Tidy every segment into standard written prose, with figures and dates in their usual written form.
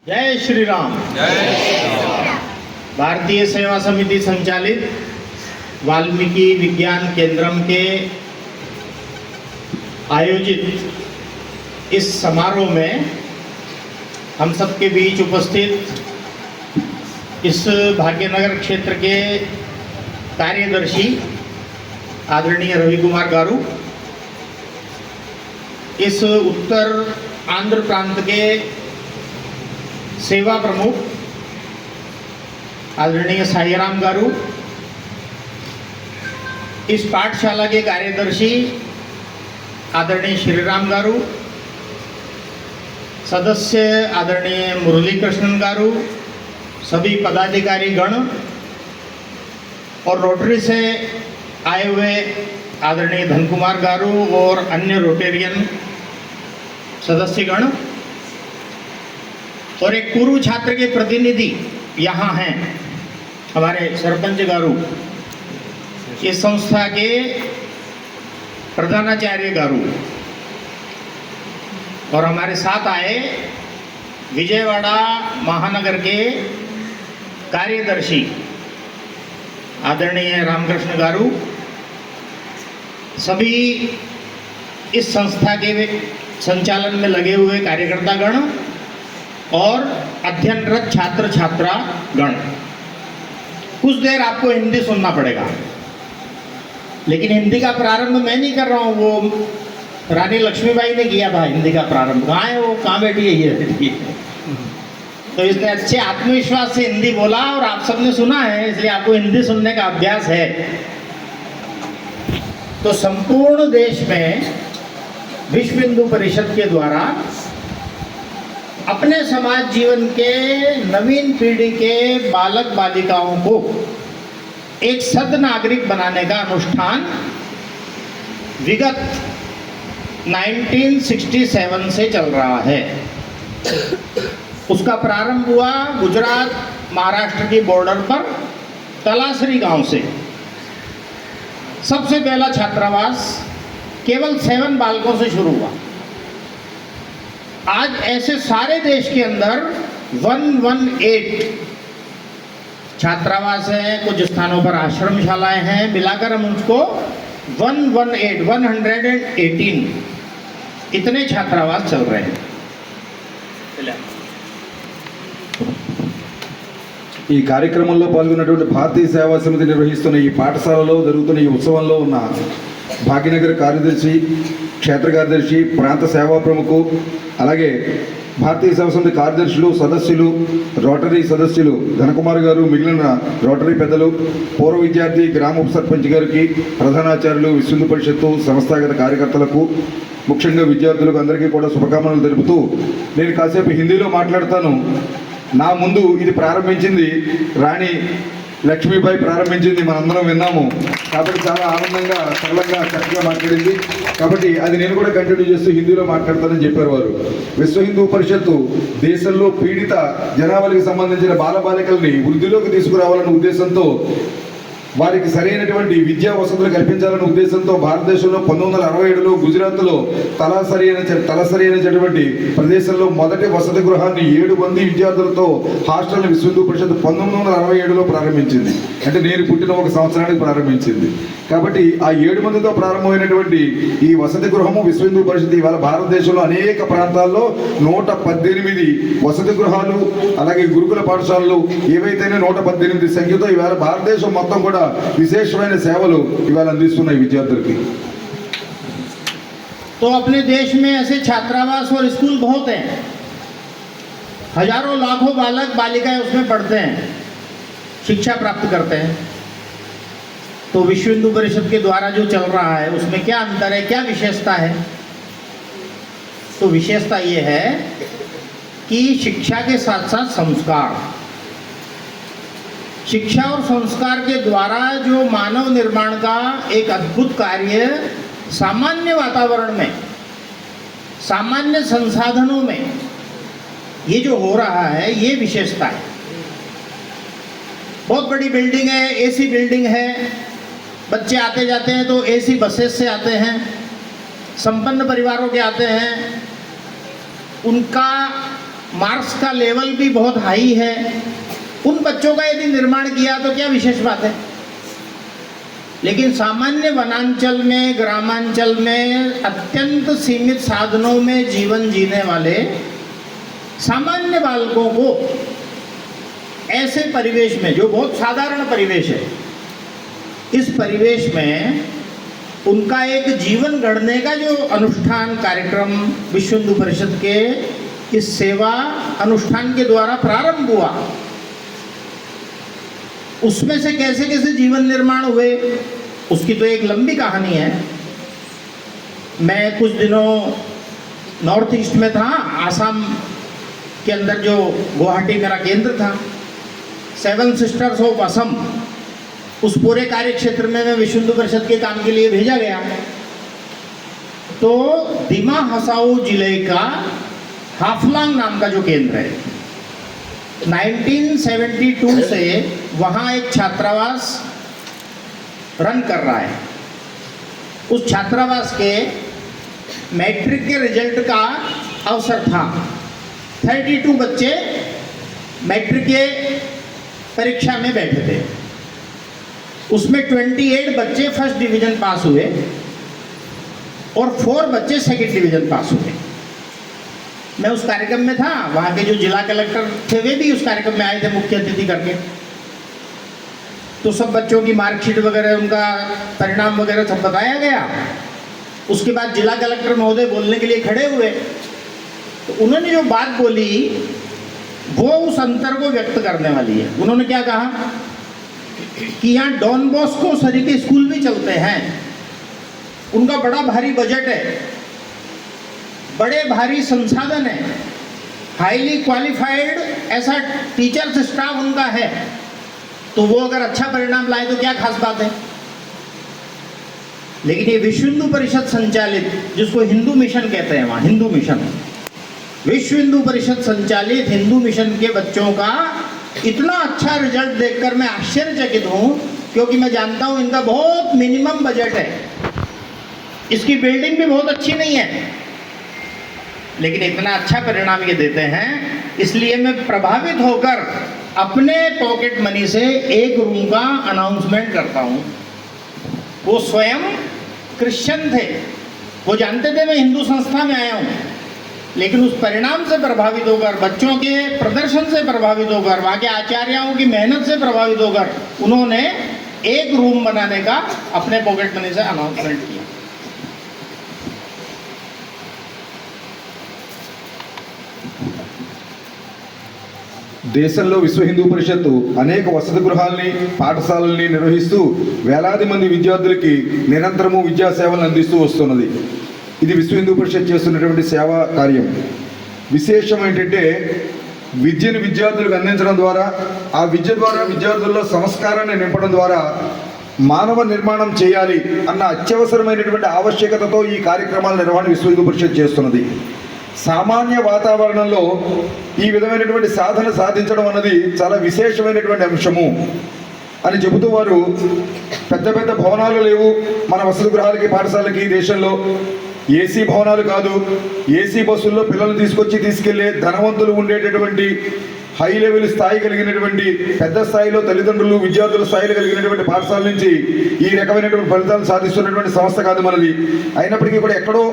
जय श्री राम। भारतीय सेवा समिति संचालित वाल्मीकि विज्ञान केंद्रम के आयोजित इस समारोह में हम सबके बीच उपस्थित इस भाग्यनगर क्षेत्र के कार्यदर्शी आदरणीय रवि कुमार गारू, इस उत्तर आंध्र प्रांत के सेवा प्रमुख आदरणीय साईराम गारू, इस पाठशाला के कार्यदर्शी आदरणीय श्रीराम गारू, सदस्य आदरणीय मुरली कृष्णन गारू, सभी पदाधिकारी गण और रोटरी से आए हुए आदरणीय धन कुमार गारू और अन्य रोटेरियन सदस्यगण और एक पूर्व छात्र के प्रतिनिधि यहाँ हैं, हमारे सरपंच गारू, इस संस्था के प्रधानाचार्य गारू और हमारे साथ आए विजयवाड़ा महानगर के कार्यदर्शी आदरणीय रामकृष्ण गारू, सभी इस संस्था के संचालन में लगे हुए कार्यकर्तागण और अध्ययनरत छात्र छात्रा गण। कुछ देर आपको हिंदी सुनना पड़ेगा, लेकिन हिंदी का प्रारंभ मैं नहीं कर रहा हूँ, वो रानी लक्ष्मीबाई ने किया था हिंदी का प्रारंभ। कहाँ है वो, कहाँ बैठी है ये? तो इसने अच्छे आत्मविश्वास से हिंदी बोला और आप सबने सुना है, इसलिए आपको हिंदी सुनने का अभ्यास है। तो संपूर्ण देश में विश्व हिंदू परिषद के द्वारा अपने समाज जीवन के नवीन पीढ़ी के बालक बालिकाओं को एक सद नागरिक बनाने का अनुष्ठान विगत 1967 से चल रहा है। उसका प्रारंभ हुआ गुजरात महाराष्ट्र की बॉर्डर पर तलासरी गांव से। सबसे पहला छात्रावास केवल 7 बालकों से शुरू हुआ। आज ऐसे सारे देश के अंदर 118 छात्रावास हैं, कुछ स्थानों पर आश्रमशालाएं हैं, मिलाकर हम उसको 118 इतने छात्रावास चल रहे हैं। ఈ కార్యక్రమంలో పాల్గొన్నటువంటి భారతీయ సేవా సమితి నిర్వహిస్తున్న ఈ పాఠశాలలో జరుగుతున్న ఈ ఉత్సవంలో ఉన్న భాగ్యనగర్ కార్యదర్శి, క్షేత్ర కార్యదర్శి, ప్రాంత సేవా ప్రముఖు, అలాగే భారతీయ సేవా సమితి కార్యదర్శులు, సదస్యులు, రోటరీ సదస్యులు ధనకుమార్ గారు, మిగిలిన రోటరీ పెద్దలు, పూర్వ విద్యార్థి, గ్రామ ఉప సర్పంచ్ గారికి, ప్రధానాచార్యులు, విశ్వ హిందూ పరిషత్తు సంస్థాగత కార్యకర్తలకు, ముఖ్యంగా విద్యార్థులకు అందరికీ కూడా శుభకామనలు తెలుపుతూ నేను కాసేపు హిందీలో మాట్లాడతాను. నా ముందు ఇది ప్రారంభించింది రాణి లక్ష్మీబాయి ప్రారంభించింది, మనందరం విన్నాము. కాబట్టి చాలా ఆనందంగా, సరళంగా, చక్కగా మాట్లాడింది. కాబట్టి అది నేను కూడా కంటిన్యూ చేస్తూ హిందీలో మాట్లాడతానని చెప్పారు వారు. విశ్వ హిందూ పరిషత్తు దేశంలో పీడిత జనాభాలకు సంబంధించిన బాలబాలికల్ని వృద్ధిలోకి తీసుకురావాలన్న ఉద్దేశంతో, వారికి సరైనటువంటి విద్యా వసతులు కల్పించాలనే ఉద్దేశంతో భారతదేశంలో 1967లో గుజరాత్లో తలసరి అనేటువంటి ప్రదేశంలో మొదటి వసతి గృహాన్ని 7 మంది విద్యార్థులతో హాస్టల్ విశ్వ హిందూ పరిషత్ 1967లో ప్రారంభించింది. అంటే నేను పుట్టిన ఒక సంవత్సరానికి ప్రారంభించింది. కాబట్టి ఆ 7 మందితో ప్రారంభమైనటువంటి ఈ వసతి గృహము విశ్వ హిందూ పరిషత్ ఇవాళ భారతదేశంలో అనేక ప్రాంతాల్లో 118 వసతి గృహాలు, అలాగే గురుకుల పాఠశాలలు ఏవైతేనే 118 సంఖ్యతో ఇవాళ భారతదేశం మొత్తం కూడా విశేషమైన సేవలు ఇవాళ అందిస్తున్నాయి విద్యార్థులకి. तो अपने देश में ऐसे छात्रावास और स्कूल बहुत हैं, हजारों लाखों बालक बालिकाएं उसमें पढ़ते हैं, शिक्षा प्राप्त करते हैं। तो विश्व हिंदू परिषद के द्वारा जो चल रहा है उसमें क्या अंतर है, क्या विशेषता है? तो विशेषता ये है कि शिक्षा के साथ साथ संस्कार, शिक्षा और संस्कार के द्वारा जो मानव निर्माण का एक अद्भुत कार्य सामान्य वातावरण में, सामान्य संसाधनों में ये जो हो रहा है, ये विशेषता है। बहुत बड़ी बिल्डिंग है, एसी बिल्डिंग है, बच्चे आते जाते हैं तो एसी बसेस से आते हैं, संपन्न परिवारों के आते हैं, उनका मार्क्स का लेवल भी बहुत हाई है, उन बच्चों का यदि निर्माण किया तो क्या विशेष बात है। लेकिन सामान्य वनांचल में, ग्रामांचल में अत्यंत सीमित साधनों में जीवन जीने वाले सामान्य बालकों को ऐसे परिवेश में, जो बहुत साधारण परिवेश है, इस परिवेश में उनका एक जीवन गढ़ने का जो अनुष्ठान कार्यक्रम विश्व हिंदू परिषद के इस सेवा अनुष्ठान के द्वारा प्रारंभ हुआ, उसमें से कैसे कैसे जीवन निर्माण हुए उसकी तो एक लंबी कहानी है। मैं कुछ दिनों नॉर्थ ईस्ट में था, आसाम के अंदर जो गुवाहाटी मेरा केंद्र था, 7 सिस्टर्स ऑफ असम, उस पूरे कार्य क्षेत्र में मैं विश्व हिंदू परिषद के काम के लिए भेजा गया। तो दिमा हसाओ जिले का हाफलांग नाम का जो केंद्र है, 1972 से वहाँ एक छात्रावास रन कर रहा है। उस छात्रावास के मैट्रिक के रिजल्ट का अवसर था। 32 बच्चे मैट्रिक के परीक्षा में बैठे थे, उसमें 28 बच्चे फर्स्ट डिवीजन पास हुए और 4 बच्चे सेकंड डिवीजन पास हुए। मैं उस कार्यक्रम में था, वहाँ के जो जिला कलेक्टर थे वे भी उस कार्यक्रम में आए थे मुख्य अतिथि करके। तो सब बच्चों की मार्कशीट वगैरह, उनका परिणाम वगैरह सब बताया गया। उसके बाद जिला कलेक्टर महोदय बोलने के लिए खड़े हुए, तो उन्होंने जो बात बोली वो उस अंतर को व्यक्त करने वाली है। उन्होंने क्या कहा कि यहाँ डॉन बॉस्को सरी के स्कूल भी चलते हैं, उनका बड़ा भारी बजट है, बड़े भारी संसाधन है, हाईली क्वालिफाइड ऐसा टीचर्स स्टाफ उनका है, तो वो अगर अच्छा परिणाम लाए तो क्या खास बात है। लेकिन ये विश्व हिंदू परिषद संचालित, जिसको हिंदू मिशन कहते हैं, वहाँ हिंदू मिशन, विश्व हिंदू परिषद संचालित हिंदू मिशन के बच्चों का इतना अच्छा रिजल्ट देखकर मैं आश्चर्यचकित हूँ, क्योंकि मैं जानता हूँ इनका बहुत मिनिमम बजट है, इसकी बिल्डिंग भी बहुत अच्छी नहीं है, लेकिन इतना अच्छा परिणाम ये देते हैं। इसलिए मैं प्रभावित होकर अपने पॉकेट मनी से एक रूम का अनाउंसमेंट करता हूँ। वो स्वयं क्रिश्चियन थे, वो जानते थे मैं हिंदू संस्था में आया हूँ, लेकिन उस परिणाम से प्रभावित होकर, बच्चों के प्रदर्शन से प्रभावित होकर, वहाँ के आचार्यों की मेहनत से प्रभावित होकर उन्होंने एक रूम बनाने का अपने पॉकेट मनी से अनाउंसमेंट किया। దేశంలో విశ్వ హిందూ పరిషత్తు అనేక వసతి గృహాల్ని, పాఠశాలల్ని నిర్వహిస్తూ వేలాది మంది విద్యార్థులకి నిరంతరము విద్యా సేవలను అందిస్తూ వస్తున్నది. ఇది విశ్వ హిందూ పరిషత్ చేస్తున్నటువంటి సేవా కార్యం. విశేషం ఏంటంటే విద్యను విద్యార్థులకు అందించడం ద్వారా, ఆ విద్య ద్వారా విద్యార్థుల్లో సంస్కారాన్ని నింపడం ద్వారా మానవ నిర్మాణం చేయాలి అన్న అత్యవసరమైనటువంటి ఆవశ్యకతతో ఈ కార్యక్రమాల నిర్వహణ విశ్వ హిందూ పరిషత్ చేస్తున్నది. సామాన్య వాతావరణంలో ఈ విధమైనటువంటి సాధన సాధించడం అన్నది చాలా విశేషమైనటువంటి అంశము అని చెబుతూ వారు పెద్ద పెద్ద భవనాలు లేవు మన వసతి గృహాలకి, పాఠశాలకి దేశంలో. ఏసీ భవనాలు కాదు, ఏసీ బస్సుల్లో పిల్లల్ని తీసుకెళ్లే ధనవంతులు ఉండేటటువంటి హై లెవెల్ స్థాయి కలిగినటువంటి, పెద్ద స్థాయిలో తల్లిదండ్రులు, విద్యార్థుల స్థాయిలో కలిగినటువంటి పాఠశాల నుంచి ఈ రకమైనటువంటి ఫలితాలు సాధిస్తున్నటువంటి సంస్థ కాదు మనది. అయినప్పటికీ కూడా ఎక్కడో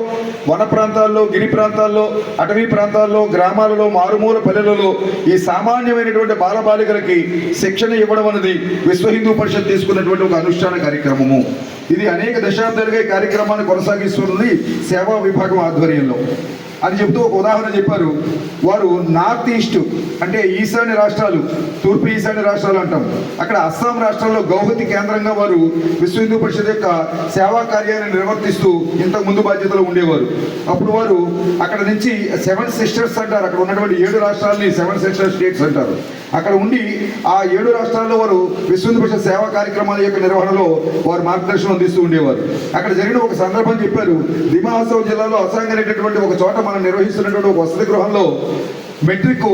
వన ప్రాంతాల్లో, గిరి ప్రాంతాల్లో, అటవీ ప్రాంతాల్లో, గ్రామాలలో, మారుమూల పల్లెలలో ఈ సామాన్యమైనటువంటి బాలబాలికలకి శిక్షణ ఇవ్వడం అనేది విశ్వ హిందూ పరిషత్ తీసుకున్నటువంటి ఒక అనుష్ఠాన కార్యక్రమము. ఇది అనేక దశాబ్దాలుగా ఈ కార్యక్రమాన్ని కొనసాగిస్తున్నది సేవా విభాగం ఆధ్వర్యంలో అని చెబుతూ ఒక ఉదాహరణ చెప్పారు. వారు నార్త్ ఈస్ట్ అంటే ఈశాన్య రాష్ట్రాలు, తూర్పు ఈశాన్య రాష్ట్రాలు అంటాం, అక్కడ అస్సాం రాష్ట్రంలో గౌహతి కేంద్రంగా వారు విశ్వ హిందూ పరిషత్ యొక్క సేవా కార్యాన్ని నిర్వర్తిస్తూ ఇంతకు ముందు బాధ్యతలో ఉండేవారు. అప్పుడు వారు అక్కడ నుంచి 7 సిస్టర్స్ అంటారు, అక్కడ ఉన్నటువంటి 7 రాష్ట్రాలని 7 సిస్టర్ స్టేట్స్ అంటారు. అక్కడ ఉండి ఆ 7 రాష్ట్రాల్లో వారు విశ్వ హిందూ పరిషత్ సేవా కార్యక్రమాల యొక్క నిర్వహణలో వారు మార్గదర్శనం అందిస్తూ ఉండేవారు. అక్కడ జరిగిన ఒక సందర్భం చెప్పారు. దిమా హసాओ జిల్లాలో అసాంగ్ అనేటటువంటి ఒక చోట మనం నిర్వహిస్తున్నటువంటి ఒక వసతి గృహంలో మెట్రిక్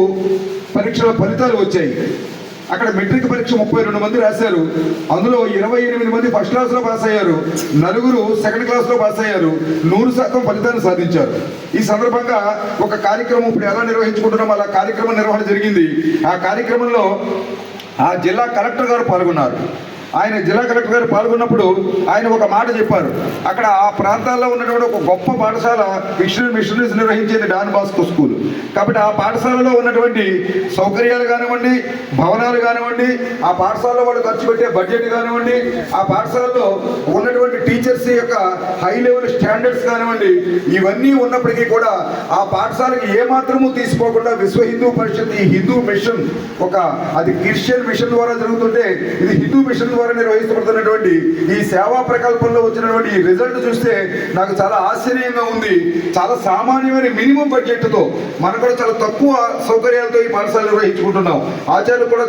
పరీక్షల ఫలితాలు వచ్చాయి. అక్కడ మెట్రిక్ పరీక్ష 32 మంది రాశారు. అందులో 28 మంది ఫస్ట్ క్లాస్లో పాస్ అయ్యారు, 4 సెకండ్ క్లాస్లో పాస్ అయ్యారు, 100% ఫలితాన్ని సాధించారు. ఈ సందర్భంగా ఒక కార్యక్రమం ఇప్పుడు ఎలా నిర్వహించుకుంటున్నాం అలా కార్యక్రమం నిర్వహణ జరిగింది. ఆ కార్యక్రమంలో ఆ జిల్లా కలెక్టర్ గారు పాల్గొన్నారు. ఆయన జిల్లా కలెక్టర్ గారు పాల్గొన్నప్పుడు ఆయన ఒక మాట చెప్పారు. అక్కడ ఆ ప్రాంతాల్లో ఉన్నటువంటి ఒక గొప్ప పాఠశాల మిషనరీస్ నిర్వహించేది డాన్ బాస్కో స్కూల్. కాబట్టి ఆ పాఠశాలలో ఉన్నటువంటి సౌకర్యాలు కానివ్వండి, భవనాలు కానివ్వండి, ఆ పాఠశాలలో వాళ్ళు ఖర్చు పెట్టే బడ్జెట్ కానివ్వండి, ఆ పాఠశాలలో ఉన్నటువంటి టీచర్స్ యొక్క హై లెవెల్ స్టాండర్డ్స్ కానివ్వండి, ఇవన్నీ ఉన్నప్పటికీ కూడా ఆ పాఠశాలకి ఏమాత్రము తీసుకోకుండా విశ్వ హిందూ పరిషత్ ఈ హిందూ మిషన్ అది క్రిస్టియన్ మిషన్ ద్వారా జరుగుతుంటే ఇది హిందూ మిషన్ ద్వారా నిర్వహించబడుతున్నటువంటి ఈ సేవా ప్రకల్పంలో వచ్చినటువంటి ఈ రిజల్ట్ చూస్తే నాకు చాలా ఆశ్చర్యంగా ఉంది. చాలా సామాన్యమైన మినిమం బడ్జెట్తో మనం కూడా చాలా తక్కువ సౌకర్యాలతో ఈ పాఠశాల నిర్వహించుకుంటున్నాం. ఆచార్యులు కూడా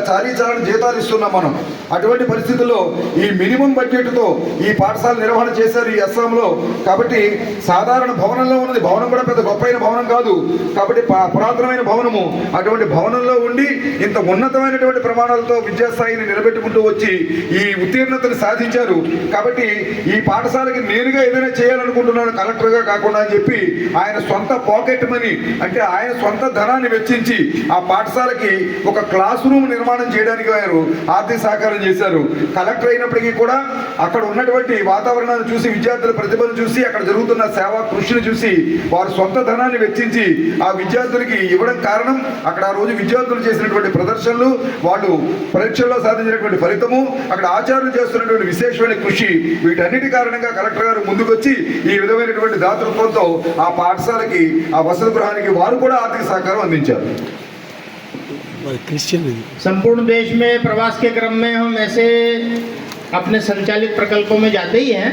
చాలీచాలని జీతాలు ఇస్తున్నాం మనం. అటువంటి పరిస్థితుల్లో ఈ మినిమం బడ్జెట్తో ఈ పాఠశాల నిర్వహణ చేశారు ఈ అస్సాంలో. కాబట్టి సాధారణ భవనంలో ఉన్నది, భవనం కూడా పెద్ద గొప్పైన భవనం కాదు, కాబట్టి పురాతనమైన భవనము. అటువంటి భవనంలో ఉండి ఇంత ఉన్నతమైనటువంటి ప్రమాణాలతో విద్యాస్థాయిని నిలబెట్టుకుంటూ వచ్చి ఈ ఉత్తీర్ణతను సాధించారు. కాబట్టి ఈ పాఠశాలకి నేనుగా ఏదైనా చేయాలనుకుంటున్నాను కలెక్టర్గా కాకుండా అని చెప్పి ఆయన సొంత పాకెట్ మనీ అంటే ఆయన సొంత ధనాన్ని వెచ్చించి ఆ పాఠశాలకి ఒక క్లాస్ రూమ్ నిర్మాణం చేయడానికి వారు ఆర్థిక సహకారం చేశారు. కలెక్టర్ అయినప్పటికీ కూడా అక్కడ ఉన్నటువంటి వాతావరణాన్ని చూసి, విద్యార్థుల ప్రతిభను చూసి, అక్కడ జరుగుతున్న సేవా కృషిని చూసి వారు సొంత ధనాన్ని వెచ్చించి ఆ విద్యార్థులకి ఇవ్వడం కారణం అక్కడ ఆ రోజు విద్యార్థులు చేసినటువంటి ప్రదర్శనలు, వాళ్ళు పరీక్షల్లో సాధించినటువంటి ఫలితము, అక్కడ ఆచార్యులు చేస్తున్నటువంటి విశేషమైన కృషి, వీటన్నిటి కారణంగా కలెక్టర్ గారు ముందుకొచ్చి ఈ విధమైనటువంటి దాతృత్వంతో ఆ పాఠశాలకి, ఆ వసతి గృహానికి వారు కూడా ఆర్థిక సహకారం అందించారు. संपूर्ण देश में प्रवास के क्रम में हम ऐसे अपने संचालित प्रकल्पों में जाते ही हैं।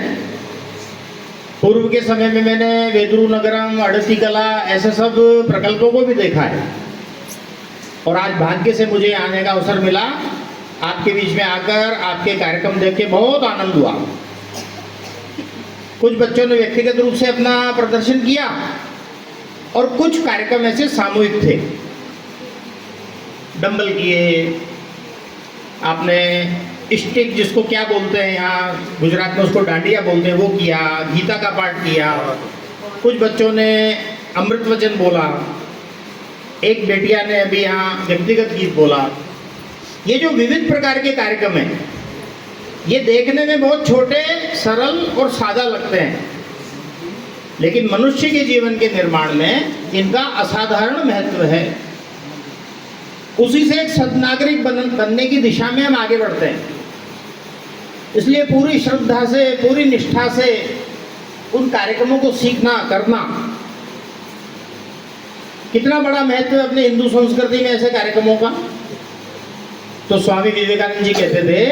पूर्व के समय में मैंने वेदुरु नगरम, अड़सी कला ऐसे सब प्रकल्पों को भी देखा है और आज भाग्य से मुझे आने का अवसर मिला। आपके बीच में आकर आपके कार्यक्रम देख के बहुत आनंद हुआ। कुछ बच्चों ने व्यक्तिगत रूप से अपना प्रदर्शन किया और कुछ कार्यक्रम ऐसे सामूहिक थे। डंबल किए, आपने स्टिक जिसको क्या बोलते हैं यहाँ गुजरात में उसको डांडिया बोलते हैं वो किया, गीता का पाठ किया, कुछ बच्चों ने अमृत वचन बोला, एक बेटिया ने अभी यहाँ व्यक्तिगत गीत बोला। ये जो विविध प्रकार के कार्यक्रम हैं ये देखने में बहुत छोटे, सरल और सादा लगते हैं, लेकिन मनुष्य के जीवन के निर्माण में इनका असाधारण महत्व है। उसी से एक सद्नागरिक बनने की दिशा में हम आगे बढ़ते हैं। इसलिए पूरी श्रद्धा से, पूरी निष्ठा से उन कार्यक्रमों को सीखना, करना। कितना बड़ा महत्व है अपने हिंदू संस्कृति में ऐसे कार्यक्रमों का। तो स्वामी विवेकानंद जी कहते थे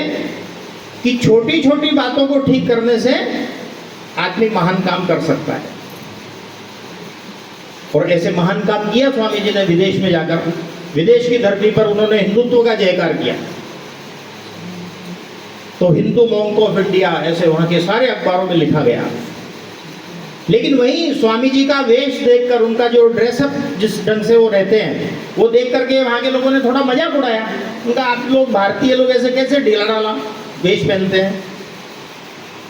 कि छोटी छोटी बातों को ठीक करने से आदमी महान काम कर सकता है। और ऐसे महान काम किया स्वामी जी ने विदेश में जाकर। विदेश की धरती पर उन्होंने हिंदुत्व का जयकार किया। तो हिंदू मॉन्क ऑफ इंडिया ऐसे वहाँ के सारे अखबारों में लिखा गया। लेकिन वहीं स्वामी जी का वेश देखकर, उनका जो ड्रेसअप जिस ढंग से वो रहते हैं वो देख करके वहाँ के लोगों ने थोड़ा मजाक उड़ाया। उनका आप लोग भारतीय लोग ऐसे कैसे ढीला ढाला वेश पहनते हैं।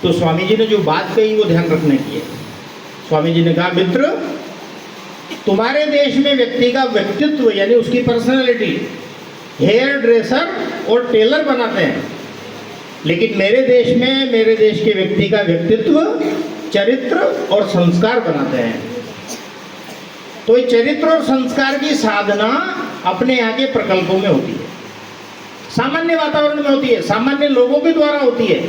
तो स्वामी जी ने जो बात कही वो ध्यान रखने की है। स्वामी जी ने कहा, मित्र, तुम्हारे देश में व्यक्ति का व्यक्तित्व यानी उसकी पर्सनालिटी हेयर ड्रेसर और टेलर बनाते हैं, लेकिन मेरे देश में मेरे देश के व्यक्ति का व्यक्तित्व चरित्र और संस्कार बनाते हैं। तो ये चरित्र और संस्कार की साधना अपने यहाँ के प्रकल्पों में होती है, सामान्य वातावरण में होती है, सामान्य लोगों के द्वारा होती है,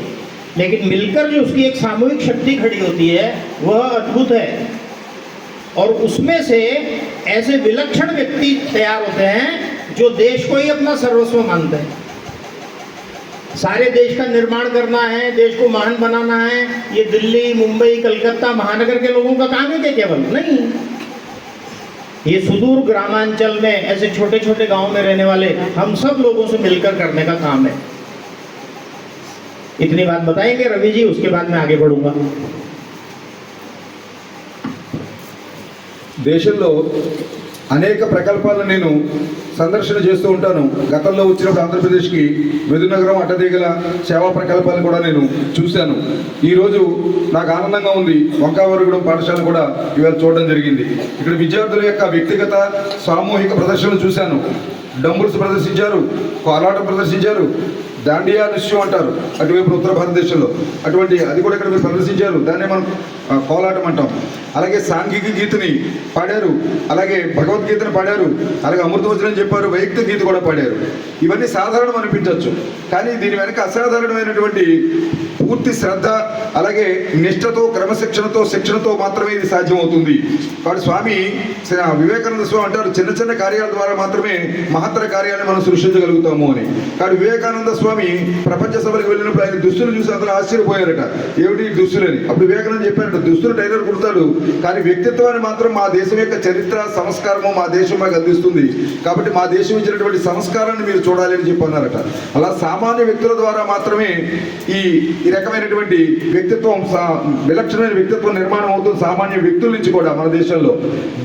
लेकिन मिलकर जो उसकी एक सामूहिक शक्ति खड़ी होती है वह अद्भुत है। और उसमें से ऐसे विलक्षण व्यक्ति तैयार होते हैं जो देश को ही अपना सर्वस्व मानते हैं। सारे देश का निर्माण करना है, देश को महान बनाना है, ये दिल्ली, मुंबई, कलकत्ता महानगर के लोगों का काम है क्या? केवल नहीं। ये सुदूर ग्रामांचल में ऐसे छोटे छोटे गांव में रहने वाले हम सब लोगों से मिलकर करने का काम है। इतनी बात बताएंगे रवि जी, उसके बाद मैं आगे बढ़ूंगा। దేశంలో అనేక ప్రకల్పాలను నేను సందర్శన చేస్తూ ఉంటాను. గతంలో వచ్చినప్పుడు ఆంధ్రప్రదేశ్కి వెదునగరం అడ్డదిగల సేవా ప్రకల్పాలను కూడా నేను చూశాను. ఈరోజు నాకు ఆనందంగా ఉంది. వంకావరగూడెం పాఠశాల కూడా ఇవాళ చూడడం జరిగింది. ఇక్కడ విద్యార్థుల యొక్క వ్యక్తిగత సామూహిక ప్రదర్శనలు చూశాను. డంబుల్స్ ప్రదర్శించారు, కోలాటం ప్రదర్శించారు, దాండియా నృత్యం అంటారు అటువైపు ఉత్తర భారతదేశంలో, అటువంటి అది కూడా ఇక్కడ మీరు ప్రదర్శించారు. దాన్నే మనం కోలాటం అంటాం. అలాగే సాంఘిక గీతని పాడారు, అలాగే భగవద్గీతను పాడారు, అలాగే అమృతవచనం చెప్పారు, వైయక్తిక గీత కూడా పాడారు. ఇవన్నీ సాధారణం అనిపించవచ్చు, కానీ దీని వెనక అసాధారణమైనటువంటి పూర్తి శ్రద్ధ, అలాగే నిష్ఠతో, క్రమశిక్షణతో, శిక్షణతో మాత్రమే ఇది సాధ్యమవుతుంది. కాబట్టి స్వామి వివేకానంద స్వామి అంటారు, చిన్న చిన్న కార్యాల ద్వారా మాత్రమే మహత్తర కార్యాలను మనం సృష్టించగలుగుతాము అని. కాబట్టి వివేకానంద స్వామి ప్రపంచ సభలకు వెళ్ళినప్పుడు ఆయన దుస్తులు చూసి అందరూ ఆశ్చర్యపోయారట, ఏమిటి దుస్తులని. అప్పుడు వివేకానంద చెప్పారట, దుస్తులు టైలర్ కుడతాడు, కానీ వ్యక్తిత్వాన్ని మాత్రం మా దేశం యొక్క చరిత్ర, సంస్కారము మా దేశం మాకు అందిస్తుంది. కాబట్టి మా దేశం ఇచ్చినటువంటి సంస్కారాన్ని మీరు చూడాలి అని చెప్పి అన్నారట. అలా సామాన్య వ్యక్తుల ద్వారా మాత్రమే ఈ రకమైనటువంటి వ్యక్తిత్వం, విలక్షణమైన వ్యక్తిత్వం నిర్మాణం అవుతుంది సామాన్య వ్యక్తుల నుంచి కూడా మన దేశంలో.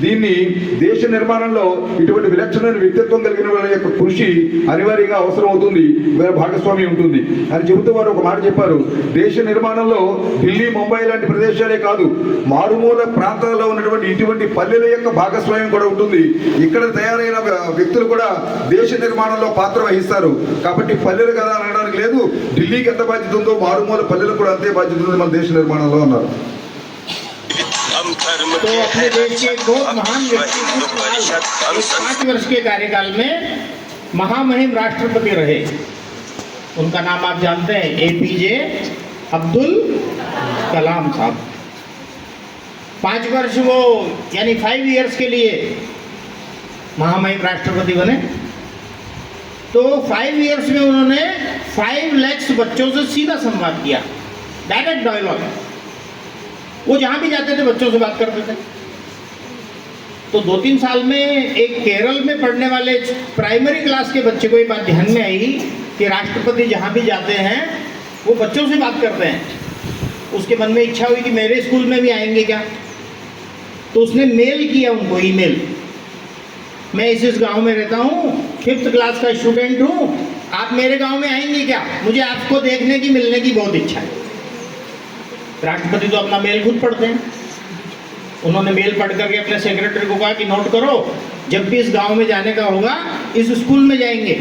దీన్ని దేశ నిర్మాణంలో ఇటువంటి విలక్షణమైన వ్యక్తిత్వం కలిగిన వాళ్ళ యొక్క కృషి అనివార్యంగా అవసరం అవుతుంది, భాగస్వామి ఉంటుంది అని చెబుతూ వారు ఒక మాట చెప్పారు. దేశ నిర్మాణంలో ఢిల్లీ, ముంబై లాంటి ప్రదేశాలే కాదు, మారుమూల ప్రాంతాల్లో ఉన్నటువంటి ఇటువంటి పల్లెల యొక్క భాగస్వామ్యం కూడా ఉంటుంది. ఇక్కడ తయారైన వ్యక్తులు కూడా దేశ నిర్మాణంలో పాత్ర వహిస్తారు. కాబట్టి పల్లెలు కదా అనడానికి లేదు, ఢిల్లీకి ఎంత బాధ్యత ఉందో మారుమూల పల్లెలకు కూడా అంతే బాధ్యత ఉంది మన దేశ నిర్మాణంలో అన్నారు. तो अपने देश के दो महान व्यक्ति 5 वर्ष के कार्यकाल में महामहिम राष्ट्रपति रहे। उनका नाम आप जानते हैं, एपीजे अब्दुल कलाम साहब। 5 वर्ष वो यानी 5 इयर्स के लिए महामहिम राष्ट्रपति बने। तो 5 इयर्स में उन्होंने 5 लाख बच्चों से सीधा संवाद किया, डायरेक्ट डायलॉग। वो जहाँ भी जाते थे बच्चों से बात करते थे। तो 2-3 साल में एक केरल में पढ़ने वाले प्राइमरी क्लास के बच्चे को ये बात ध्यान में आई कि राष्ट्रपति जहाँ भी जाते हैं वो बच्चों से बात करते हैं। उसके मन में इच्छा हुई कि मेरे स्कूल में भी आएंगे क्या। तो उसने मेल किया उनको, ईमेल, मैं इस गांव में रहता हूँ, 5th क्लास का स्टूडेंट हूँ, आप मेरे गांव में आएंगे क्या, मुझे आपको देखने की, मिलने की बहुत इच्छा है। राष्ट्रपति तो अपना मेल खुद पढ़ते हैं। उन्होंने मेल पढ़ करके अपने सेक्रेटरी को कहा कि नोट करो, जब भी इस गांव में जाने का होगा इस स्कूल में जाएंगे।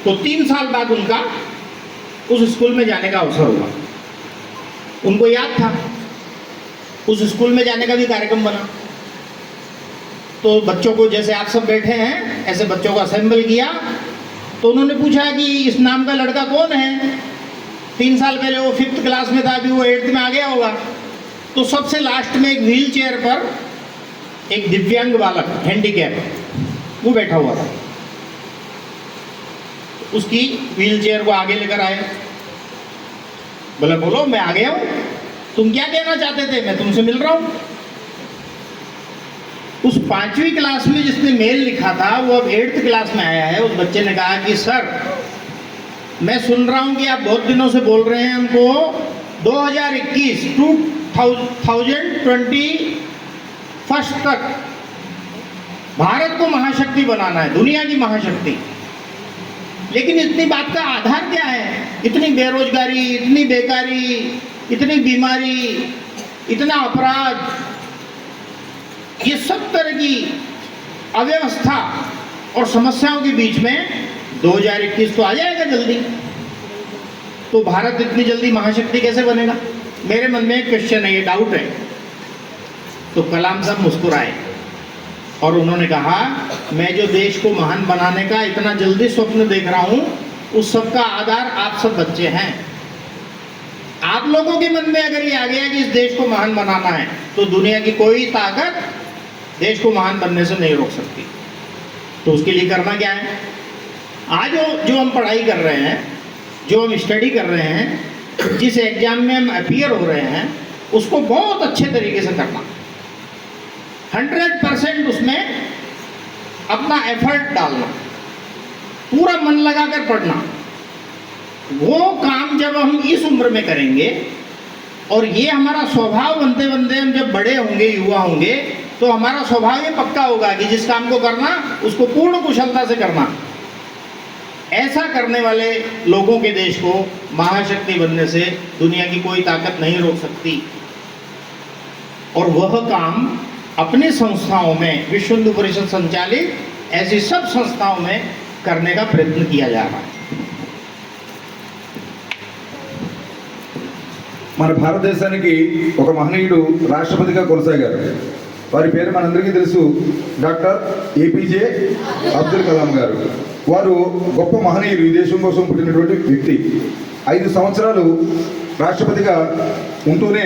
तो 3 साल बाद उनका उस स्कूल में जाने का अवसर हुआ। उनको याद था, उस स्कूल में जाने का भी कार्यक्रम बना। तो बच्चों को, जैसे आप सब बैठे हैं ऐसे बच्चों को असेंबल किया। तो उन्होंने पूछा कि इस नाम का लड़का कौन है। 3 साल पहले वो 5th क्लास में था, अभी वो 8th में आ गया होगा। तो सबसे लास्ट में एक व्हील चेयर पर एक दिव्यांग बालक, हैंडीकैप, वो बैठा हुआ था। उसकी व्हील चेयर को आगे लेकर आए, बोले बोलो मैं आ गया हूँ, तुम क्या कहना चाहते थे, मैं तुमसे मिल रहा हूँ। उस 5वीं क्लास में जिसने मेल लिखा था वो अब 8th क्लास में आया है। उस बच्चे ने कहा कि सर, मैं सुन रहा हूँ कि आप बहुत दिनों से बोल रहे हैं हमको 2021 तक भारत को महाशक्ति बनाना है, दुनिया की महाशक्ति। लेकिन इतनी बात का आधार क्या है, इतनी बेरोजगारी, इतनी बेकारी, इतनी बीमारी, इतना अपराध, ये सब तरह की अव्यवस्था और समस्याओं के बीच में 2021 तो आ जाएगा जल्दी, तो भारत इतनी जल्दी महाशक्ति कैसे बनेगा। मेरे मन में एक क्वेश्चन है, ये डाउट है। तो कलाम साहब मुस्कुराए और उन्होंने कहा, मैं जो देश को महान बनाने का इतना जल्दी स्वप्न देख रहा हूँ, उस सब का आधार आप सब बच्चे हैं। आप लोगों के मन में अगर ये आ गया कि इस देश को महान बनाना है, तो दुनिया की कोई ताकत देश को महान बनने से नहीं रोक सकती। तो उसके लिए करना क्या है, आज जो हम पढ़ाई कर रहे हैं, जो हम स्टडी कर रहे हैं, जिस एग्जाम में हम अपीयर हो रहे हैं, उसको बहुत अच्छे तरीके से करना, 100% उसमें अपना एफर्ट डालना, पूरा मन लगाकर पढ़ना। वो काम जब हम इस उम्र में करेंगे और ये हमारा स्वभाव बनते बनते हम जब बड़े होंगे, युवा होंगे, तो हमारा स्वभाव ये पक्का होगा कि जिस काम को करना उसको पूर्ण कुशलता से करना। ऐसा करने वाले लोगों के देश को महाशक्ति बनने से दुनिया की कोई ताकत नहीं रोक सकती। और वह काम अपनी संस्थाओं में, विश्व हिंदू परिषद संचालित ऐसी सब संस्थाओं में करने का प्रयत्न किया जा रहा है। మన భారతదేశానికి ఒక మహనీయుడు రాష్ట్రపతిగా కొనసాగారు. వారి పేరు మనందరికీ తెలుసు, డాక్టర్ ఏపీజే అబ్దుల్ కలాం గారు. వారు గొప్ప మహనీయులు, ఈ దేశం కోసం పుట్టినటువంటి వ్యక్తి. 5 సంవత్సరాలు రాష్ట్రపతిగా ఉంటూనే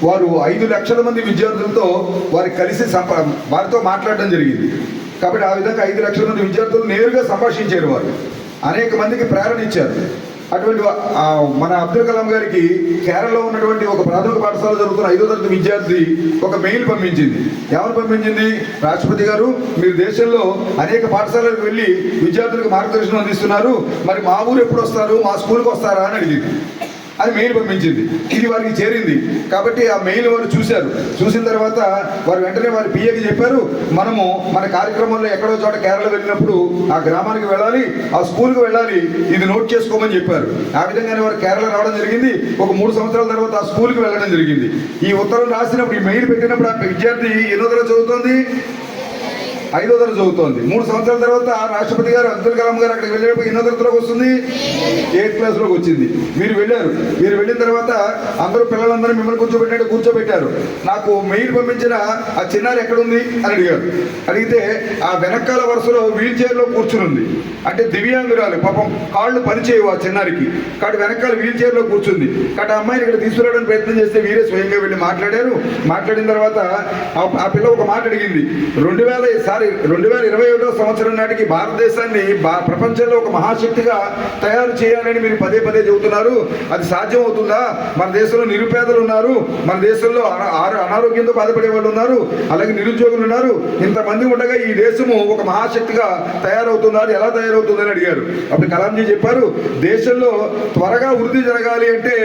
వారు 5 లక్షల మంది విద్యార్థులతో వారు కలిసి వారితో మాట్లాడడం జరిగింది. కాబట్టి ఆ విధంగా 5 లక్షల మంది విద్యార్థులు నేరుగా సంభాషించారు. వారు అనేక మందికి ప్రేరణ ఇచ్చారు. అటువంటి మన అబ్దుల్ కలాం గారికి కేరళలో ఉన్నటువంటి ఒక ప్రాథమిక పాఠశాల జరుగుతున్న 5వ తరగతి విద్యార్థి ఒక మెయిల్ పంపించింది. ఏమని పంపించింది? రాష్ట్రపతి గారు, మీరు దేశంలో అనేక పాఠశాలకు వెళ్ళి విద్యార్థులకు మార్గదర్శనం అందిస్తున్నారు, మరి మా ఊరు ఎప్పుడు వస్తారు, మా స్కూల్కి వస్తారా అని అడిగింది. అది మెయిల్ పంపించింది. ఇది వారికి చేరింది. కాబట్టి ఆ మెయిల్ వారు చూశారు. చూసిన తర్వాత వారు వెంటనే వారి పిఏకి చెప్పారు, మనము మన కార్యక్రమంలో ఎక్కడో చోట కేరళ వెళ్ళినప్పుడు ఆ గ్రామానికి వెళ్ళాలి, ఆ స్కూల్కి వెళ్ళాలి, ఇది నోట్ చేసుకోమని చెప్పారు. ఆ విధంగానే వారు కేరళ రావడం జరిగింది. ఒక 3 సంవత్సరాల తర్వాత ఆ స్కూల్కి వెళ్ళడం జరిగింది. ఈ ఉత్తరం రాసినప్పుడు, ఈ మెయిల్ పెట్టినప్పుడు ఆ విద్యార్థి ఎన్నో తరగతి చదువుతోంది? 5వ తరగతి చదువుతోంది. 3 సంవత్సరాల తర్వాత రాష్ట్రపతి గారు అబ్దుల్ కలాం గారు అక్కడికి వెళ్ళేటప్పుడు ఎన్నో తరగతిలోకి వస్తుంది? 8th క్లాస్లోకి వచ్చింది. మీరు వెళ్ళారు. మీరు వెళ్ళిన తర్వాత అందరూ పిల్లలందరూ మిమ్మల్ని కూర్చోబెట్టారు. నాకు మెయిల్ పంపించిన ఆ చిన్నారి ఎక్కడుంది అని అడిగారు. అడిగితే ఆ వెనకాల వరుసలో వీల్ చైర్లో కూర్చుని ఉంది. అంటే దివ్యాంగురాలు, పాపం కాళ్ళు పనిచేయవు ఆ చిన్నారికి. కాబట్టి వెనకాల వీల్ చైర్లో కూర్చుంది. కాబట్టి ఆ అమ్మాయిని ఇక్కడ తీసుకురావడానికి ప్రయత్నం చేస్తే వీరే స్వయంగా వెళ్ళి మాట్లాడారు. మాట్లాడిన తర్వాత ఆ పిల్ల ఒక మాట అడిగింది. 2021వ సంవత్సరం నాటికి భారతదేశాన్ని ప్రపంచంలో ఒక మహాశక్తిగా తయారు చేయాలని మీరు పదే పదే చెబుతున్నారు. అది సాధ్యం అవుతుందా? మన దేశంలో నిరుపేదలు ఉన్నారు, మన దేశంలో అనారోగ్యంతో బాధపడే వాళ్ళు ఉన్నారు, అలాగే నిరుద్యోగులు ఉన్నారు. ఇంతమంది ఉండగా ఈ దేశము ఒక మహాశక్తిగా తయారవుతున్నారు, ఎలా తయారవుతుందని అడిగారు. అప్పుడు కలాంజీ చెప్పారు, దేశంలో త్వరగా వృద్ధి జరగాలి అంటే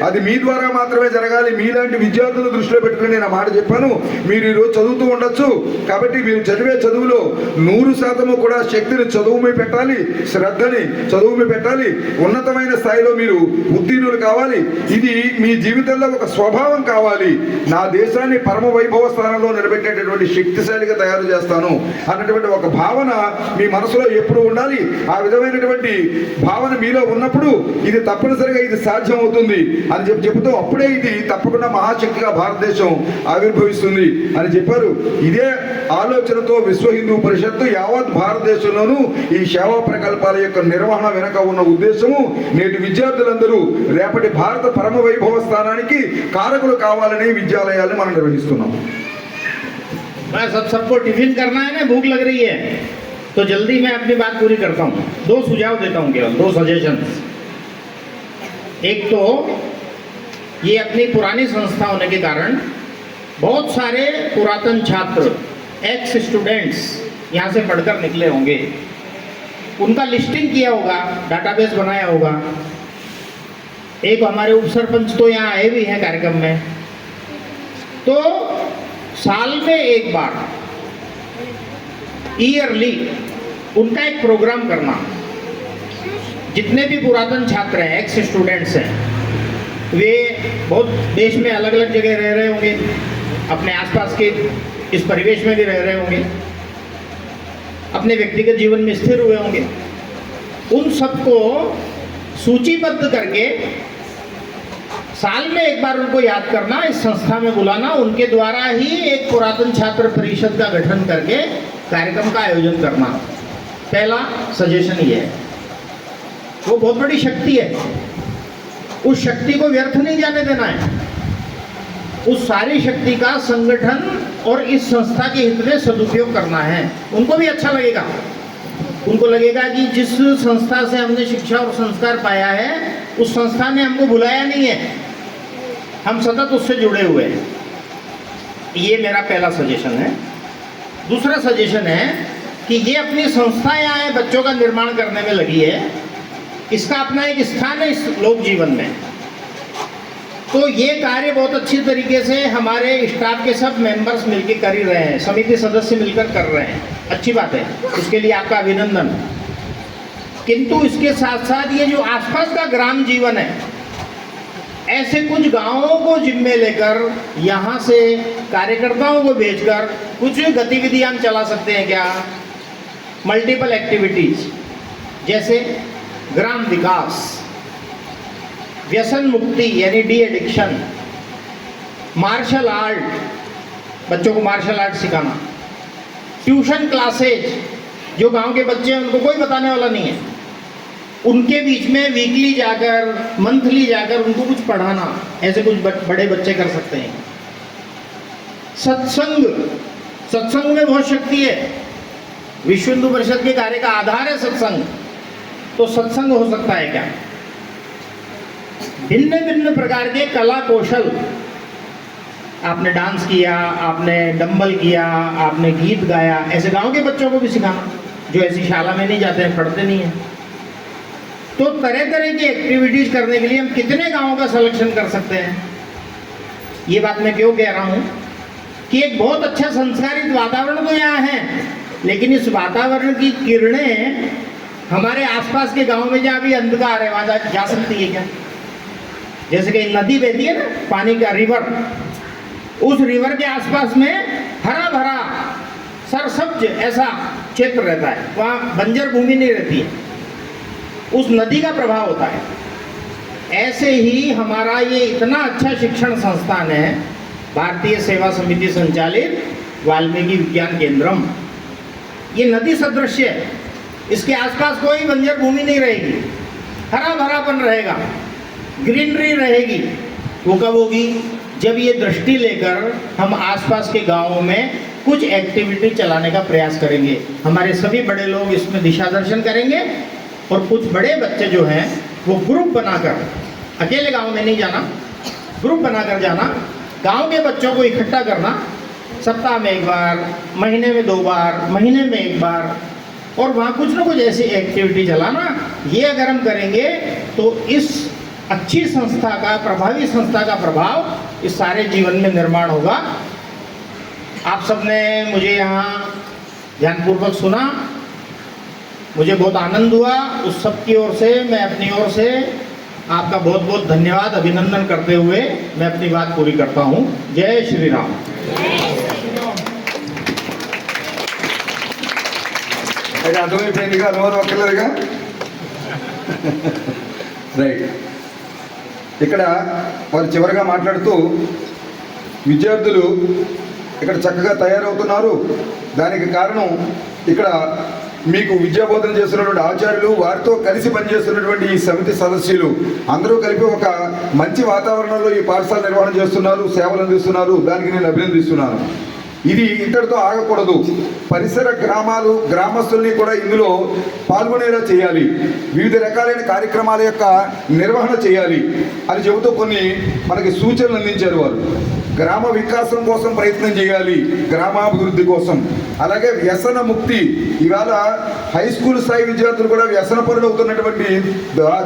అది మీ ద్వారా మాత్రమే జరగాలి. మీలాంటి విద్యార్థులు దృష్టిలో పెట్టుకుని నేను ఆ మాట చెప్పాను. మీరు ఈరోజు చదువుతూ ఉండొచ్చు, కాబట్టి మీరు చదివే చదువులో 100% కూడా శక్తిని చదువు మీద పెట్టాలి, శ్రద్ధని చదువు మీద పెట్టాలి, ఉన్నతమైన స్థాయిలో మీరు ఉత్తీర్ణులు కావాలి. ఇది మీ జీవితంలో ఒక స్వభావం కావాలి. నా దేశాన్ని పరమ వైభవ స్థానంలో నిలబెట్టేటటువంటి శక్తిశాలిగా తయారు చేస్తాను అన్నటువంటి ఒక భావన మీ మనసులో ఎప్పుడు ఉండాలి. ఆ విధమైనటువంటి భావన మీలో ఉన్నప్పుడు ఇది తప్పనిసరిగా ఇది సాధ్యం అవుతుంది అని చెబుతూ అప్పుడే ఇది తప్పకుండా మహాశక్తిగా భారతదేశం ఆవిర్భవిస్తుంది అని చెప్పారు. ఇదే ఆలోచనతో విశ్వ హిందూ పరిషత్తు యావత్ భారతదేశంలోనూ ఈ సేవా ప్రకల్పాల యొక్క నిర్వహణ వెనక ఉన్న ఉద్దేశము నేటి విద్యార్థులందరూ రేపటి భారత పరమ వైభవ స్థానానికి కారకులు కావాలని విద్యాలయాలను మనం నిర్వహిస్తున్నాం. सबको टिफिन करना है ना, भूख लग रही है, तो जल्दी मैं अपनी बात पूरी करता हूँ. 2 सुझाव देता हूँ, केवल 2 सजेशन. एक तो ये अपनी पुरानी संस्था होने के कारण बहुत सारे पुरातन छात्र, एक्स स्टूडेंट्स यहाँ से पढ़कर निकले होंगे. उनका लिस्टिंग किया होगा, डाटाबेस बनाया होगा. एक हमारे उप सरपंच तो यहाँ आए भी हैं कार्यक्रम में. तो साल में एक बार ईयरली उनका एक प्रोग्राम करना. जितने भी पुरातन छात्र हैं, एक्स स्टूडेंट्स हैं, वे बहुत देश में अलग अलग जगह रह रहे होंगे, अपने आसपास के इस परिवेश में भी रह रहे होंगे, अपने व्यक्तिगत जीवन में स्थिर हुए होंगे. उन सबको सूचीबद्ध करके साल में एक बार उनको याद करना, इस संस्था में बुलाना, उनके द्वारा ही एक पुरातन छात्र परिषद का गठन करके कार्यक्रम का आयोजन करना. पहला सजेशन ये है. वो बहुत बड़ी शक्ति है, उस शक्ति को व्यर्थ नहीं जाने देना है. उस सारी शक्ति का संगठन और इस संस्था के हित में सदुपयोग करना है. उनको भी अच्छा लगेगा. उनको लगेगा कि जिस संस्था से हमने शिक्षा और संस्कार पाया है, उस संस्था ने हमको बुलाया नहीं है, हम सतत उससे जुड़े हुए हैं. ये मेरा पहला सजेशन है. दूसरा सजेशन है कि ये अपनी संस्था यहाँ बच्चों का निर्माण करने में लगी है. इसका अपना एक स्थान है इस लोक जीवन में. तो ये कार्य बहुत अच्छी तरीके से हमारे स्टाफ के सब मेंबर्स मिलकर कर ही रहे हैं, समिति सदस्य मिलकर कर रहे हैं, अच्छी बात है, उसके लिए आपका अभिनंदन। किंतु इसके साथ साथ ये जो आसपास का ग्राम जीवन है, ऐसे कुछ गांवों को जिम्मे लेकर यहाँ से कार्यकर्ताओं को भेजकर कुछ गतिविधियां हम चला सकते हैं क्या? मल्टीपल एक्टिविटीज, जैसे ग्राम विकास, व्यसन मुक्ति यानी डी एडिक्शन, मार्शल आर्ट, बच्चों को मार्शल आर्ट सिखाना, ट्यूशन क्लासेज, जो गांव के बच्चे हैं उनको कोई बताने वाला नहीं है, उनके बीच में वीकली जाकर, मंथली जाकर उनको कुछ पढ़ाना, ऐसे कुछ बड़े बच्चे कर सकते हैं। सत्संग, सत्संग में बहुत शक्ति है, विश्व हिंदू परिषद के कार्य का आधार है सत्संग, तो सत्संग हो सकता है क्या? भिन्न भिन्न प्रकार के कला कौशल, आपने डांस किया, आपने डंबल किया, आपने गीत गाया, ऐसे गांव के बच्चों को भी सिखाना जो ऐसी शाला में नहीं जाते हैं, पढ़ते नहीं हैं। तो तरह तरह की एक्टिविटीज करने के लिए हम कितने गांवों का सिलेक्शन कर सकते हैं? ये बात मैं क्यों कह रहा हूँ कि एक बहुत अच्छा संस्कारित वातावरण तो यहाँ है, लेकिन इस वातावरण की किरणें हमारे आसपास के गांव में जहाँ भी अंधकार है वहाँ जा सकती है क्या? जैसे कि नदी बहती है ना, पानी का रिवर, उस रिवर के आसपास में हरा भरा सरसब्ज ऐसा क्षेत्र रहता है, वहाँ बंजर भूमि नहीं रहती है, उस नदी का प्रभाव होता है। ऐसे ही हमारा ये इतना अच्छा शिक्षण संस्थान है, भारतीय सेवा समिति संचालित वाल्मीकि विज्ञान केंद्रम, ये नदी सदृश है, इसके आसपास कोई बंजर भूमि नहीं रहेगी, हरा भरापन रहेगा, ग्रीनरी रहेगी। वो कब होगी? जब ये दृष्टि लेकर हम आसपास के गांवों में कुछ एक्टिविटी चलाने का प्रयास करेंगे। हमारे सभी बड़े लोग इसमें दिशा दर्शन करेंगे और कुछ बड़े बच्चे जो हैं वो ग्रुप बनाकर, अकेले गांव में नहीं जाना, ग्रुप बनाकर जाना, गांव के बच्चों को इकट्ठा करना, सप्ताह में एक बार, महीने में 2 बार, महीने में 1 बार, और वहाँ कुछ ना कुछ ऐसी एक्टिविटी चलाना। ये अगर हम करेंगे तो इस अच्छी संस्था का, प्रभावी संस्था का प्रभाव इस सारे जीवन में निर्माण होगा। आप सबने मुझे यहाँ ध्यानपूर्वक सुना, मुझे बहुत आनंद हुआ। उस सब की ओर से मैं अपनी ओर से आपका बहुत बहुत धन्यवाद, अभिनंदन करते हुए मैं अपनी बात पूरी करता हूँ। जय श्री राम। అర్థమైపోయిందిగా నోరు ఒక్కలేదుగా రైట్. ఇక్కడ వారు చివరిగా మాట్లాడుతూ విద్యార్థులు ఇక్కడ చక్కగా తయారవుతున్నారు, దానికి కారణం ఇక్కడ మీకు విద్యాబోధన చేస్తున్నటువంటి ఆచార్యులు, వారితో కలిసి పనిచేస్తున్నటువంటి ఈ సమితి సదస్యులు అందరూ కలిపి ఒక మంచి వాతావరణంలో ఈ పాఠశాల నిర్వహణ చేస్తున్నారు, సేవలు అందిస్తున్నారు. దానికి నేను అభినందిస్తున్నాను. ఇది ఇంతటితో ఆగకూడదు. పరిసర గ్రామాలు, గ్రామస్తుల్ని కూడా ఇందులో పాల్గొనేలా చేయాలి, వివిధ రకాలైన కార్యక్రమాల యొక్క నిర్వహణ చేయాలి అని చెబుతూ కొన్ని మనకి సూచనలు అందించారు వారు. గ్రామ వికాసం కోసం ప్రయత్నం చేయాలి, గ్రామాభివృద్ధి కోసం. అలాగే వ్యసన ముక్తి, ఇవాళ హై స్కూల్ స్థాయి విద్యార్థులు కూడా వ్యసన పరులు అవుతున్నటువంటి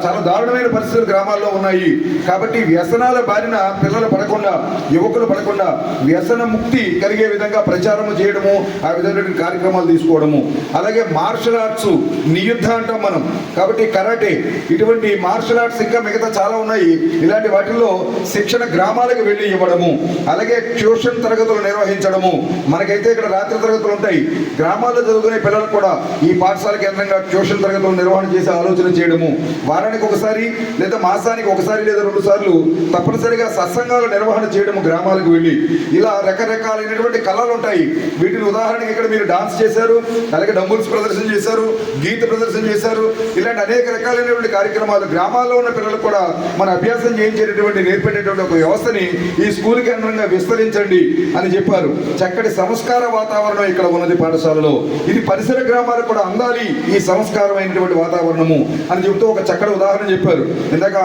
చాలా దారుణమైన పరిస్థితులు గ్రామాల్లో ఉన్నాయి. కాబట్టి వ్యసనాల బారిన పిల్లలు పడకుండా, యువకులు పడకుండా వ్యసన ముక్తి కలిగే విధంగా ప్రచారం చేయడము, ఆ విధమైన కార్యక్రమాలు తీసుకోవడము. అలాగే మార్షల్ ఆర్ట్స్, నియుద్ధ అంటాం మనం, కాబట్టి కరాటే, ఇటువంటి మార్షల్ ఆర్ట్స్ ఇంకా మిగతా చాలా ఉన్నాయి. ఇలాంటి వాటిల్లో శిక్షణ గ్రామాలకు వెళ్ళి ఇవ్వడము. అలాగే ట్యూషన్ తరగతులు నిర్వహించడము. మనకైతే ఇక్కడ రాత్రి తరగతులు ఉంటాయి, గ్రామాల్లో చదువుకునే పిల్లలకు కూడా ఈ పాఠశాల కేంద్రంగా ట్యూషన్ తరగతులు నిర్వహణ చేసే ఆలోచన చేయడము. వారానికి ఒకసారి లేదా మాసానికి ఒకసారి లేదా 2 సార్లు తప్పనిసరిగా సత్సంగాల నిర్వహణ చేయడము గ్రామాలకు వెళ్ళి. ఇలా రకరకాలైనటువంటి కళలు ఉంటాయి. వీటిని ఉదాహరణకి ఇక్కడ మీరు డాన్స్ చేశారు, అలాగే డంబుల్స్ ప్రదర్శన చేశారు, గీత ప్రదర్శన చేశారు. ఇలాంటి అనేక రకాలైనటువంటి కార్యక్రమాలు గ్రామాల్లో ఉన్న పిల్లలకు కూడా మన అభ్యాసం చేయించేటటువంటి, నేర్పేటటువంటి ఒక వ్యవస్థని ఈ స్కూల్ కేంద్రంగా విస్తరించండి అని చెప్పారు. చక్కటి సంస్కార వాతావరణం ఇక్కడ ఉన్నది పాఠశాలలో. ఇది పరిసర గ్రామాలకు కూడా అందాలి ఈ సంస్కారమైనటువంటి వాతావరణము అని చెబుతూ ఒక చక్కటి ఉదాహరణ చెప్పారు. ఇందాక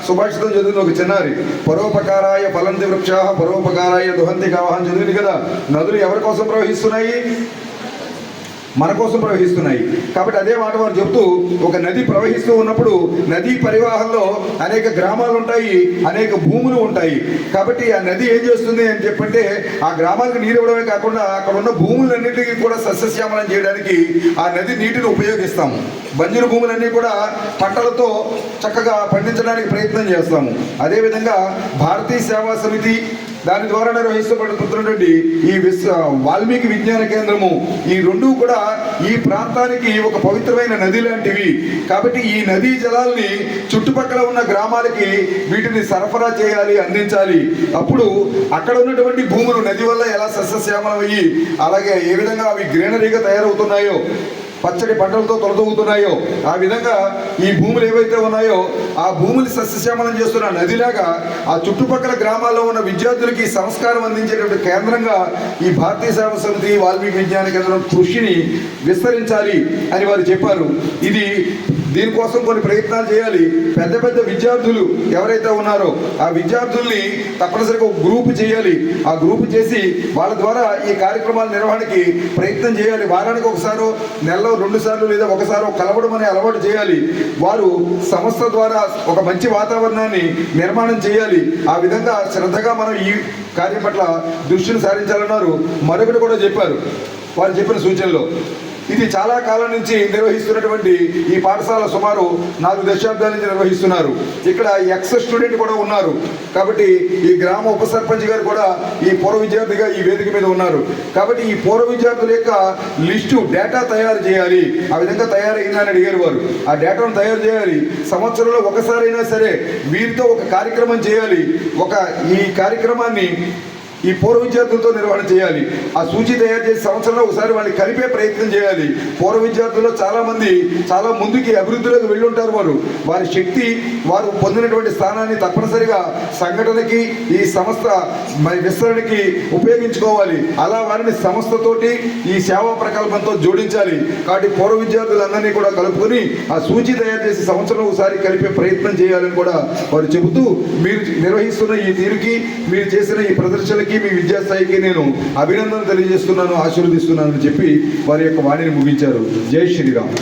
సుభాషితం చదివింది ఒక చిన్నారి, పరోపకారాయ ఫలంతి వృక్షా పరోపకారాయ దుహంతి గావహ అని చదివింది కదా. నదులు ఎవరి కోసం ప్రవహిస్తున్నాయి? మన కోసం ప్రవహిస్తున్నాయి. కాబట్టి అదే మాట వారు చెబుతూ, ఒక నది ప్రవహిస్తూ ఉన్నప్పుడు నదీ పరివాహంలో అనేక గ్రామాలు ఉంటాయి, అనేక భూములు ఉంటాయి. కాబట్టి ఆ నది ఏం చేస్తుంది అని చెప్పంటే, ఆ గ్రామాలకు నీరు ఇవ్వడమే కాకుండా అక్కడ ఉన్న భూములన్నింటినీ కూడా సస్యశ్యామలం చేయడానికి ఆ నది నీటిని ఉపయోగిస్తాము. బంజరు భూములన్నీ కూడా పంటలతో చక్కగా పండించడానికి ప్రయత్నం చేస్తాము. అదేవిధంగా భారతీయ సేవా సమితి దాని ద్వారా నిర్వహిస్తున్నటువంటి ఈ వాల్మీకి విజ్ఞాన కేంద్రము, ఈ రెండూ కూడా ఈ ప్రాంతానికి ఒక పవిత్రమైన నది లాంటివి. కాబట్టి ఈ నదీ జలాల్ని చుట్టుపక్కల ఉన్న గ్రామాలకి వీటిని సరఫరా చేయాలి, అందించాలి. అప్పుడు అక్కడ ఉన్నటువంటి భూములు నది వల్ల ఎలా సస్యశ్యామలమయ్యి, అలాగే ఏ విధంగా అవి గ్రీనరీగా తయారవుతున్నాయో, పచ్చడి పంటలతో తొలతూగుతున్నాయో, ఆ విధంగా ఈ భూములు ఏవైతే ఉన్నాయో ఆ భూములు సస్యశ్యామలం చేస్తున్న నదిలాగా ఆ చుట్టుపక్కల గ్రామాల్లో ఉన్న విద్యార్థులకి సంస్కారం అందించేటువంటి కేంద్రంగా ఈ భారతీయ సేవా సమితి వాల్మీకి విజ్ఞాన కేంద్రం కృషిని విస్తరించాలి అని వారు చెప్పారు. దీనికోసం కొన్ని ప్రయత్నాలు చేయాలి. పెద్ద పెద్ద విద్యార్థులు ఎవరైతే ఉన్నారో ఆ విద్యార్థుల్ని తప్పనిసరిగా ఒక గ్రూప్ చేయాలి. ఆ గ్రూప్ చేసి వాళ్ళ ద్వారా ఈ కార్యక్రమాల నిర్వహణకి ప్రయత్నం చేయాలి. వారానికి ఒకసారో, నెలలో 2 సార్లు లేదా ఒకసారో కలవడం అనే అలవాటు చేయాలి. వారు సంస్థ ద్వారా ఒక మంచి వాతావరణాన్ని నిర్మాణం చేయాలి. ఆ విధంగా శ్రద్ధగా మనం ఈ కార్యం పట్ల దృష్టిని సారించాలన్నారు. మరొకటి కూడా చెప్పారు వారు చెప్పిన సూచనలో. ఇది చాలా కాలం నుంచి నిర్వహిస్తున్నటువంటి ఈ పాఠశాల సుమారు 4 దశాబ్దాల నుంచి నిర్వహిస్తున్నారు. ఇక్కడ ఎక్స్ స్టూడెంట్ కూడా ఉన్నారు. కాబట్టి ఈ గ్రామ ఉప సర్పంచ్ గారు కూడా ఈ పూర్వ విద్యార్థిగా ఈ వేదిక మీద ఉన్నారు. కాబట్టి ఈ పూర్వ విద్యార్థుల యొక్క లిస్టు డేటా తయారు చేయాలి. ఆ విధంగా తయారైందని అడిగారు వారు. ఆ డేటాను తయారు చేయాలి. సంవత్సరంలో ఒకసారైనా సరే వీరితో ఒక కార్యక్రమం చేయాలి. ఈ కార్యక్రమాన్ని ఈ పూర్వ విద్యార్థులతో నిర్వహణ చేయాలి. ఆ సూచి తయారు చేసి సంవత్సరంలో ఒకసారి వాళ్ళని కలిపే ప్రయత్నం చేయాలి. పూర్వ విద్యార్థుల్లో చాలామంది చాలా ముందుకి అభివృద్ధిలోకి వెళ్ళుంటారు. వారి శక్తి, వారు పొందినటువంటి స్థానాన్ని తప్పనిసరిగా సంఘటనకి, ఈ సంస్థ విస్తరణకి ఉపయోగించుకోవాలి. అలా వారిని సంస్థతోటి ఈ సేవా ప్రకల్పంతో జోడించాలి. కాబట్టి పూర్వ విద్యార్థులందరినీ కూడా కలుపుకొని ఆ సూచి తయారు చేసి సంవత్సరంలో ఒకసారి కలిపే ప్రయత్నం చేయాలని కూడా వారు చెబుతూ, మీరు నిర్వహిస్తున్న ఈ తీరుకి, మీరు చేసిన ఈ ప్రదర్శనకి, మీ విద్యాస్థాయికి నేను అభినందనలు తెలియజేస్తున్నాను, ఆశీర్వదిస్తున్నానని చెప్పి వారి యొక్క వాణిని ముగించారు. జై శ్రీరామ్.